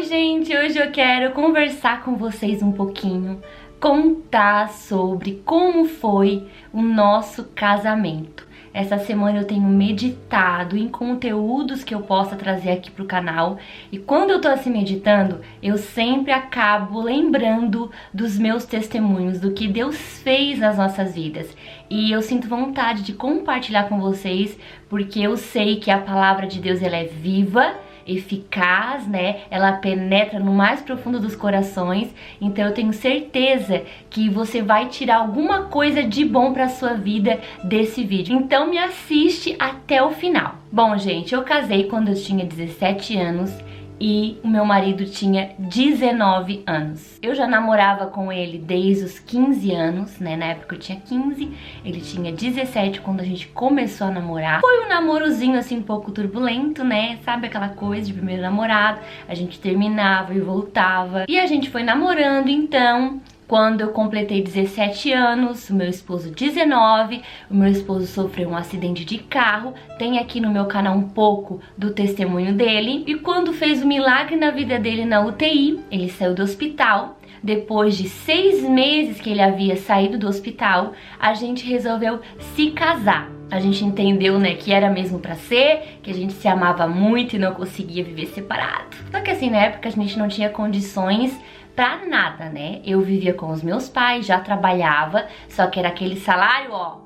gente! Hoje eu quero conversar com vocês um pouquinho, contar sobre como foi o nosso casamento. Essa semana eu tenho meditado em conteúdos que eu possa trazer aqui pro canal, e quando eu tô assim meditando, eu sempre acabo lembrando dos meus testemunhos, do que Deus fez nas nossas vidas. E eu sinto vontade de compartilhar com vocês, porque eu sei que a palavra de Deus ela é viva, eficaz, né? Ela penetra no mais profundo dos corações. Então eu tenho certeza que você vai tirar alguma coisa de bom pra sua vida desse vídeo. Então me assiste até o final. Bom, gente, eu casei quando eu tinha 17 anos e o meu marido tinha 19 anos. Eu já namorava com ele desde os 15 anos, né? Na época eu tinha 15, ele tinha 17 quando a gente começou a namorar. Foi um namorozinho assim um pouco turbulento, né? Sabe aquela coisa de primeiro namorado? A gente terminava e voltava. E a gente foi namorando, então... Quando eu completei 17 anos, o meu esposo 19, o meu esposo sofreu um acidente de carro, tem aqui no meu canal um pouco do testemunho dele. E quando fez o milagre na vida dele na UTI, ele saiu do hospital. Depois de 6 meses que ele havia saído do hospital, a gente resolveu se casar. A gente entendeu, né, que era mesmo pra ser, que a gente se amava muito e não conseguia viver separado. Só que assim, na época a gente não tinha condições pra nada, né? Eu vivia com os meus pais, já trabalhava, só que era aquele salário, ó,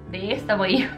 desse tamanho.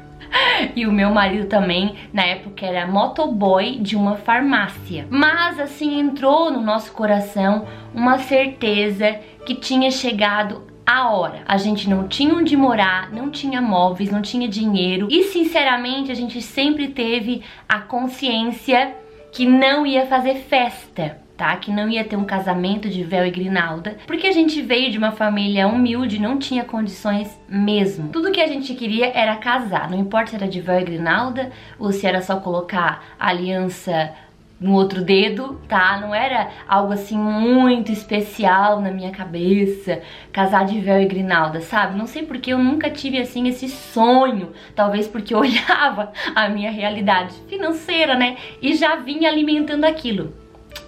E o meu marido também, na época, era motoboy de uma farmácia. Mas assim, entrou no nosso coração uma certeza que tinha chegado a hora. A gente não tinha onde morar, não tinha móveis, não tinha dinheiro. E sinceramente, a gente sempre teve a consciência que não ia fazer festa, tá? Que não ia ter um casamento de véu e grinalda, porque a gente veio de uma família humilde, não tinha condições mesmo. Tudo que a gente queria era casar, não importa se era de véu e grinalda ou se era só colocar a aliança no outro dedo, tá? Não era algo assim muito especial na minha cabeça, casar de véu e grinalda, sabe? Não sei porque eu nunca tive assim esse sonho, talvez porque eu olhava a minha realidade financeira, né? E já vinha alimentando aquilo.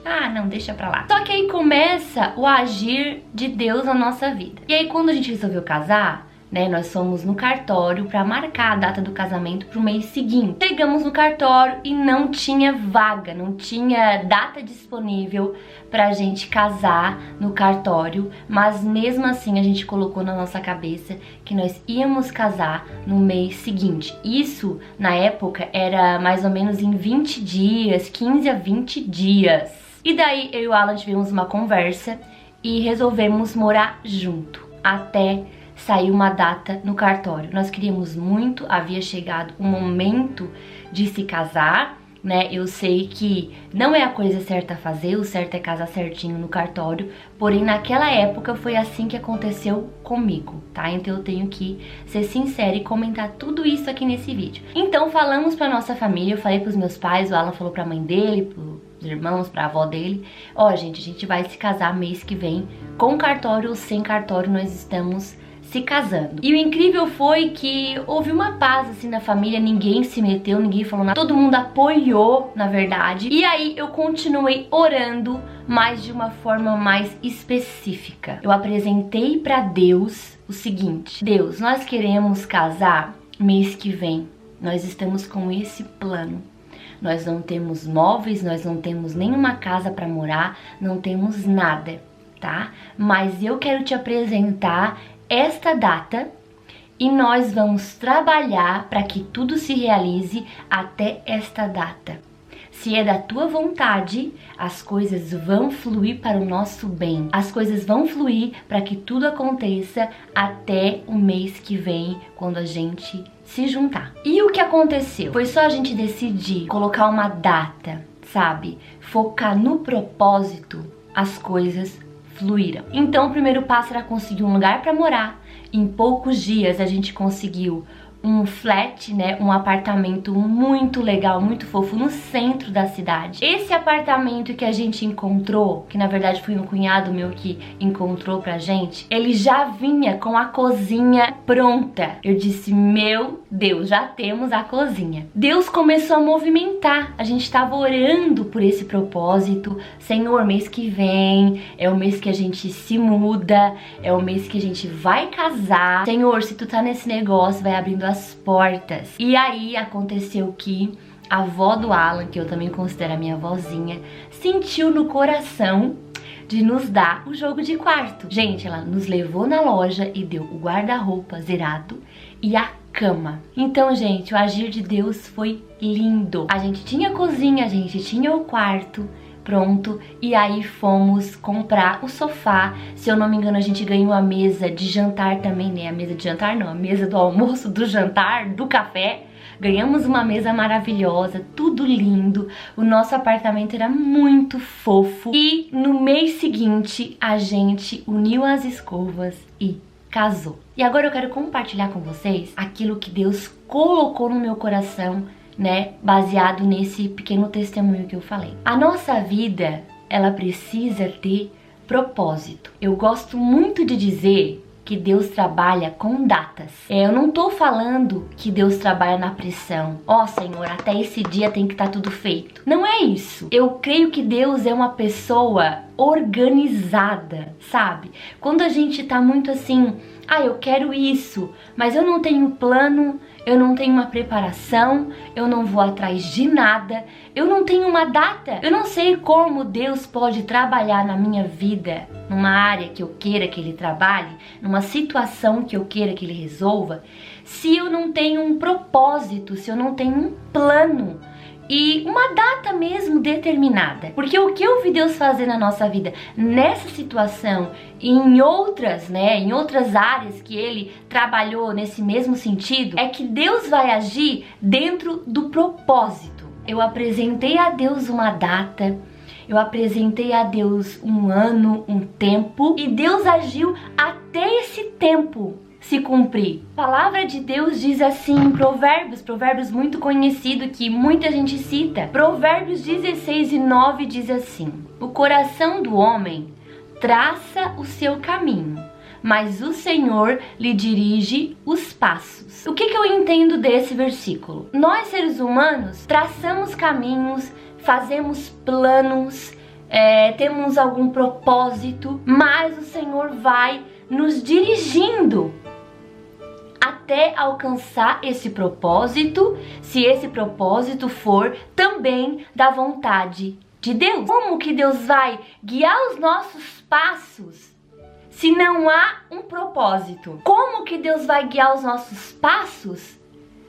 Ah, não, deixa pra lá. Só que aí começa o agir de Deus na nossa vida. E aí quando a gente resolveu casar, né, nós fomos no cartório pra marcar a data do casamento pro mês seguinte. Chegamos no cartório e não tinha vaga, não tinha data disponível pra gente casar no cartório, mas mesmo assim a gente colocou na nossa cabeça que nós íamos casar no mês seguinte. Isso, na época, era mais ou menos em 20 dias, 15 a 20 dias. E daí eu e o Alan tivemos uma conversa e resolvemos morar junto, até sair uma data no cartório. Nós queríamos muito, havia chegado o momento de se casar, né? Eu sei que não é a coisa certa a fazer, o certo é casar certinho no cartório, porém naquela época foi assim que aconteceu comigo, tá? Então eu tenho que ser sincera e comentar tudo isso aqui nesse vídeo. Então falamos pra nossa família, eu falei pros meus pais, o Alan falou pra mãe dele, pros irmãos, pra avó dele, ó, gente, a gente vai se casar mês que vem, com cartório ou sem cartório, nós estamos se casando. E o incrível foi que houve uma paz assim na família, ninguém se meteu, ninguém falou nada, todo mundo apoiou, na verdade. E aí eu continuei orando, mas de uma forma mais específica. Eu apresentei pra Deus o seguinte: Deus, nós queremos casar mês que vem, nós estamos com esse plano. Nós não temos móveis, nós não temos nenhuma casa pra morar, não temos nada, tá? Mas eu quero te apresentar esta data e nós vamos trabalhar para que tudo se realize até esta data. Se é da tua vontade, as coisas vão fluir para o nosso bem. As coisas vão fluir para que tudo aconteça até o mês que vem, quando a gente se juntar. E o que aconteceu? Foi só a gente decidir colocar uma data, sabe? Focar no propósito, as coisas fluíram. Então o primeiro passo era conseguir um lugar para morar. Em poucos dias a gente conseguiu um flat, né, um apartamento muito legal, muito fofo no centro da cidade. Esse apartamento que a gente encontrou, que na verdade foi um cunhado meu que encontrou pra gente, ele já vinha com a cozinha pronta. Eu disse, meu Deus, já temos a cozinha. Deus começou a movimentar, a gente tava orando por esse propósito. Senhor, mês que vem é o mês que a gente se muda, é o mês que a gente vai casar. Senhor, se tu tá nesse negócio, vai abrindo as portas. E aí aconteceu que a avó do Alan, que eu também considero a minha avózinha, sentiu no coração de nos dar o jogo de quarto. Gente, ela nos levou na loja e deu o guarda-roupa zerado e a cama. Então, gente, o agir de Deus foi lindo. A gente tinha a cozinha, a gente tinha o quarto pronto, e aí fomos comprar o sofá. Se eu não me engano, a gente ganhou a mesa de jantar também, né? A mesa de jantar não, a mesa do almoço, do jantar, do café. Ganhamos uma mesa maravilhosa, tudo lindo. O nosso apartamento era muito fofo. E no mês seguinte, a gente uniu as escovas e casou. E agora eu quero compartilhar com vocês aquilo que Deus colocou no meu coração, né, baseado nesse pequeno testemunho que eu falei. A nossa vida, ela precisa ter propósito. Eu gosto muito de dizer que Deus trabalha com datas. Eu não tô falando que Deus trabalha na pressão. Ó, Senhor, até esse dia tem que estar tudo feito. Não é isso. Eu creio que Deus é uma pessoa organizada, sabe? Quando a gente tá muito assim, eu quero isso, mas eu não tenho plano, eu não tenho uma preparação, eu não vou atrás de nada, eu não tenho uma data, eu não sei como Deus pode trabalhar na minha vida, numa área que eu queira que Ele trabalhe, numa situação que eu queira que Ele resolva, se eu não tenho um propósito, se eu não tenho um plano e uma data mesmo determinada. Porque o que eu vi Deus fazer na nossa vida nessa situação e em outras, né, em outras áreas que Ele trabalhou nesse mesmo sentido, é que Deus vai agir dentro do propósito. Eu apresentei a Deus uma data, eu apresentei a Deus um ano, um tempo, e Deus agiu até esse tempo se cumprir. A palavra de Deus diz assim em Provérbios muito conhecido que muita gente cita. Provérbios 16:9 diz assim: o coração do homem traça o seu caminho, mas o Senhor lhe dirige os passos. O que eu entendo desse versículo? Nós, seres humanos, traçamos caminhos, fazemos planos, temos algum propósito, mas o Senhor vai nos dirigindo até alcançar esse propósito, se esse propósito for também da vontade de Deus. Como que Deus vai guiar os nossos passos se não há um propósito? Como que Deus vai guiar os nossos passos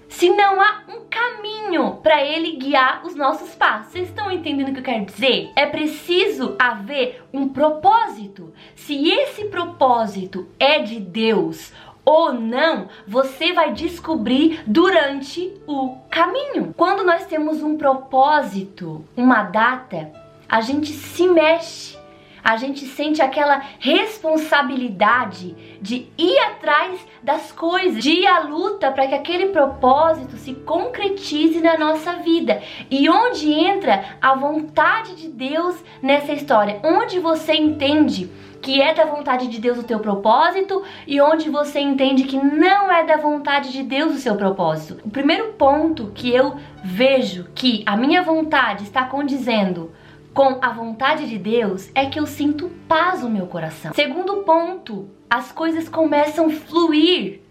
se não há um caminho para Ele guiar os nossos passos? Vocês estão entendendo o que eu quero dizer? É preciso haver um propósito. Se esse propósito é de Deus ou não, você vai descobrir durante o caminho. Quando nós temos um propósito, uma data, a gente se mexe. A gente sente aquela responsabilidade de ir atrás das coisas, de ir à luta para que aquele propósito se concretize na nossa vida. E onde entra a vontade de Deus nessa história? Onde você entende que é da vontade de Deus o teu propósito e onde você entende que não é da vontade de Deus o seu propósito. O primeiro ponto que eu vejo que a minha vontade está condizendo com a vontade de Deus é que eu sinto paz no meu coração. Segundo ponto, as coisas começam a fluir.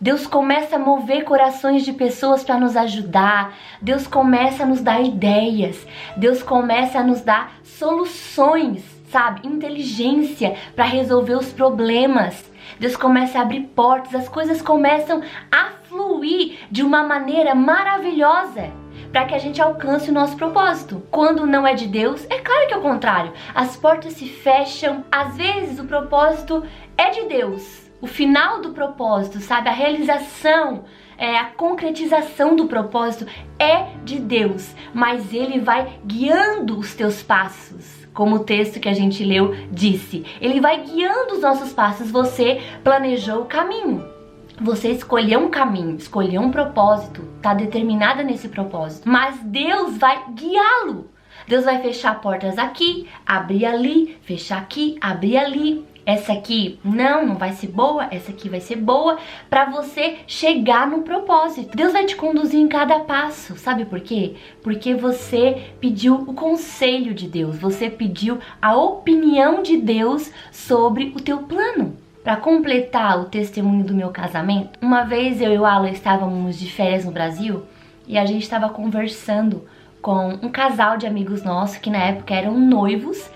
Deus começa a mover corações de pessoas para nos ajudar. Deus começa a nos dar ideias. Deus começa a nos dar soluções, sabe? Inteligência para resolver os problemas. Deus começa a abrir portas. As coisas começam a fluir de uma maneira maravilhosa para que a gente alcance o nosso propósito. Quando não é de Deus, é claro que é o contrário. As portas se fecham. Às vezes o propósito é de Deus. O final do propósito, sabe? A realização, a concretização do propósito é de Deus. Mas Ele vai guiando os teus passos. Como o texto que a gente leu disse. Ele vai guiando os nossos passos. Você planejou o caminho. Você escolheu um caminho, escolheu um propósito, tá determinada nesse propósito, mas Deus vai guiá-lo. Deus vai fechar portas aqui, abrir ali, fechar aqui, abrir ali. Essa aqui não vai ser boa, essa aqui vai ser boa, para você chegar no propósito. Deus vai te conduzir em cada passo, sabe por quê? Porque você pediu o conselho de Deus, você pediu a opinião de Deus sobre o teu plano. Para completar o testemunho do meu casamento, uma vez eu e o Alan estávamos de férias no Brasil e a gente estava conversando com um casal de amigos nossos que na época eram noivos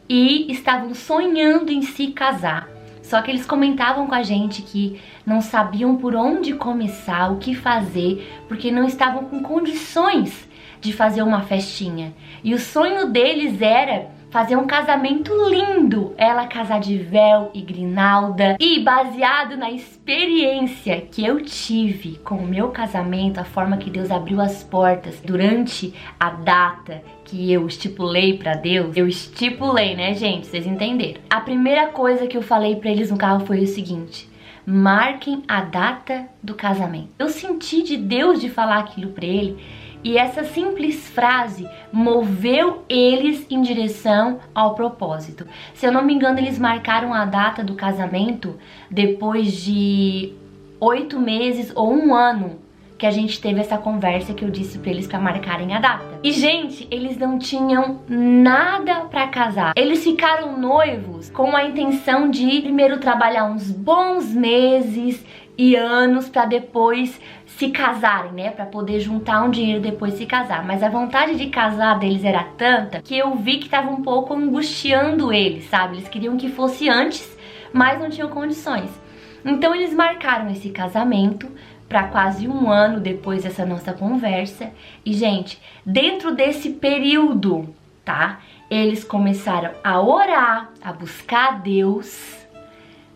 e estavam sonhando em se casar. Só que eles comentavam com a gente que não sabiam por onde começar, o que fazer, porque não estavam com condições de fazer uma festinha. E o sonho deles era fazer um casamento lindo, ela casar de véu e grinalda. E baseado na experiência que eu tive com o meu casamento, a forma que Deus abriu as portas durante a data que eu estipulei pra Deus, eu estipulei, né, gente? Vocês entenderam? A primeira coisa que eu falei pra eles no carro foi o seguinte: marquem a data do casamento. Eu senti de Deus de falar aquilo pra ele. E essa simples frase moveu eles em direção ao propósito. Se eu não me engano, eles marcaram a data do casamento depois de 8 meses ou 1 ano que a gente teve essa conversa que eu disse pra eles pra marcarem a data. E, gente, eles não tinham nada pra casar. Eles ficaram noivos com a intenção de primeiro trabalhar uns bons meses e anos pra depois se casarem, né? Pra poder juntar um dinheiro e depois se casar. Mas a vontade de casar deles era tanta que eu vi que tava um pouco angustiando eles, sabe? Eles queriam que fosse antes, mas não tinham condições. Então eles marcaram esse casamento para quase 1 ano depois dessa nossa conversa. E, gente, dentro desse período, tá? Eles começaram a orar, a buscar a Deus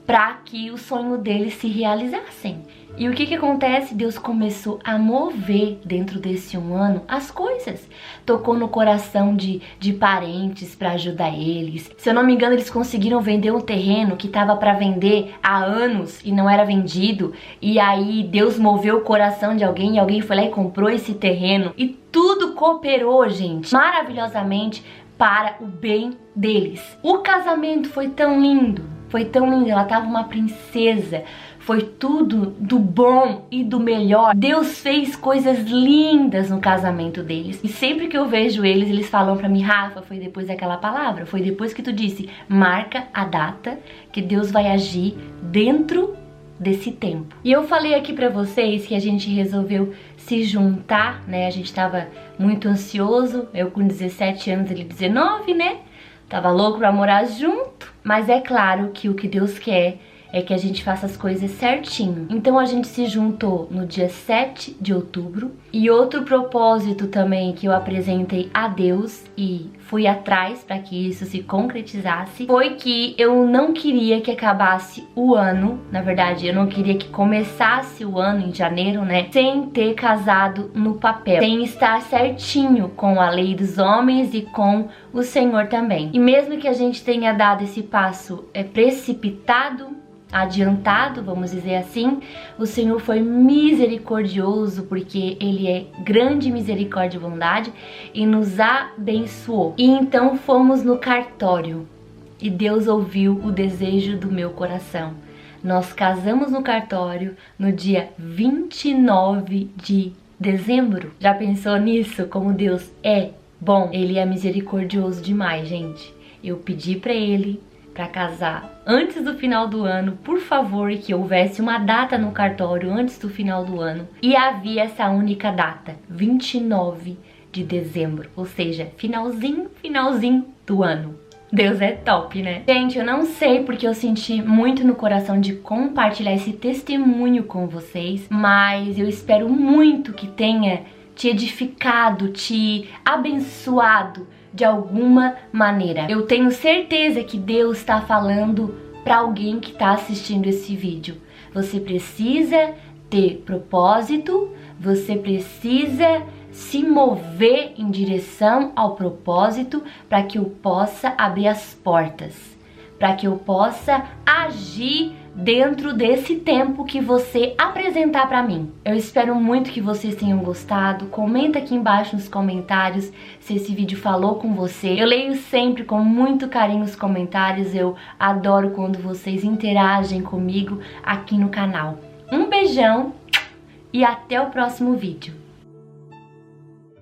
para que o sonho deles se realizassem. E o que acontece? Deus começou a mover dentro desse 1 ano as coisas. Tocou no coração de parentes para ajudar eles. Se eu não me engano, eles conseguiram vender um terreno que estava para vender há anos e não era vendido. E aí Deus moveu o coração de alguém e alguém foi lá e comprou esse terreno. E tudo cooperou, gente, maravilhosamente para o bem deles. O casamento foi tão lindo. Foi tão lindo, ela tava uma princesa, foi tudo do bom e do melhor. Deus fez coisas lindas no casamento deles. E sempre que eu vejo eles, eles falam pra mim: Rafa, foi depois daquela palavra, foi depois que tu disse, marca a data que Deus vai agir dentro desse tempo. E eu falei aqui pra vocês que a gente resolveu se juntar, né? A gente tava muito ansioso, eu com 17 anos, ele 19, né? Tava louco pra morar junto, mas é claro que o que Deus quer é que a gente faça as coisas certinho. Então a gente se juntou no dia 7 de outubro. E outro propósito também que eu apresentei a Deus e fui atrás para que isso se concretizasse foi que eu não queria que acabasse o ano, na verdade eu não queria que começasse o ano em janeiro, né, sem ter casado no papel, sem estar certinho com a lei dos homens e com o Senhor também. E mesmo que a gente tenha dado esse passo precipitado, adiantado, vamos dizer assim, o Senhor foi misericordioso, porque Ele é grande misericórdia e bondade, e nos abençoou. E então fomos no cartório, e Deus ouviu o desejo do meu coração. Nós casamos no cartório no dia 29 de dezembro. Já pensou nisso? Como Deus é bom? Ele é misericordioso demais, gente. Eu pedi pra Ele para casar antes do final do ano, por favor, que houvesse uma data no cartório antes do final do ano. E havia essa única data, 29 de dezembro, ou seja, finalzinho do ano. Deus é top, né? Gente, eu não sei porque eu senti muito no coração de compartilhar esse testemunho com vocês, mas eu espero muito que tenha te edificado, te abençoado de alguma maneira. Eu tenho certeza que Deus está falando para alguém que está assistindo esse vídeo. Você precisa ter propósito, você precisa se mover em direção ao propósito para que eu possa abrir as portas para que eu possa agir dentro desse tempo que você apresentar para mim. Eu espero muito que vocês tenham gostado. Comenta aqui embaixo nos comentários se esse vídeo falou com você. Eu leio sempre com muito carinho os comentários. Eu adoro quando vocês interagem comigo aqui no canal. Um beijão e até o próximo vídeo.